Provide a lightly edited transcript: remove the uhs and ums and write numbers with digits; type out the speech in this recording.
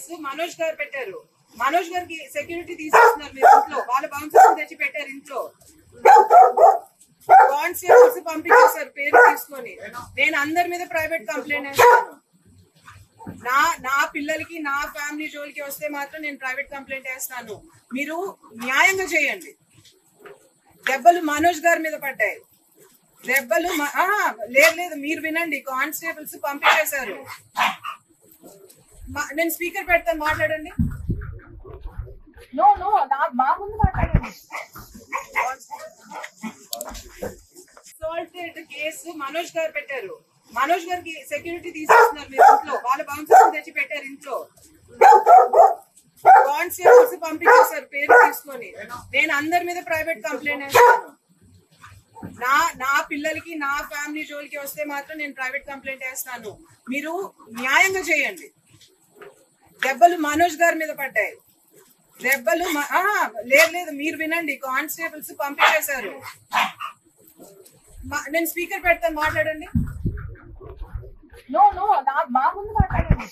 Case Manoj గారు పెట్టారు. మనోజ్ గారికి సెక్యూరిటీ తీసేస్తున్నారు మీరు ఇంట్లో. వాళ్ళ బౌన్సర్స్ తెచ్చి పెట్టారు ఇంట్లో. కానిస్టేబుల్స్ పంపించేశారు పేరు తీసుకొని. నేను అందరి మీద ప్రైవేట్ కంప్లైంట్ వేస్తాను. నా పిల్లలకి నా ఫ్యామిలీ జోలికి వస్తే మాత్రం నేను ప్రైవేట్ కంప్లైంట్ వేస్తాను. మీరు న్యాయంగా చేయండి. దెబ్బలు మనోజ్ గారి మీద పడ్డాయి. దెబ్బలు లేదు మీరు వినండి. కానిస్టేబుల్స్ పంపించేశారు. నేను స్పీకర్ పెడతాను, మాట్లాడండి. మా ముందు మాట్లాడండి. అసాల్టెడ్ కేసు మనోజ్ గారు పెట్టారు. మనోజ్ గారికి సెక్యూరిటీ తీసేస్తున్నారు మీరు ఇంట్లో. వాళ్ళ బౌన్సర్స్ తెచ్చి పెట్టారు ఇంట్లో. కానిస్టేబుల్స్ పంపించేశారు పేరు తీసుకొని. నేను అందరి మీద ప్రైవేట్ కంప్లైంట్ వేస్తాను. నా పిల్లలకి నా ఫ్యామిలీ జోలికి వస్తే మాత్రం నేను ప్రైవేట్ కంప్లైంట్ వేస్తాను. మీరు న్యాయంగా చేయండి. దెబ్బలు మనోజ్ గారి మీద పడ్డాయి. దెబ్బలు లేదు మీరు వినండి. కానిస్టేబుల్స్ పంపించేశారు. నేను స్పీకర్ పెడతాను, మాట్లాడండి. మా ముందు మాట్లాడండి.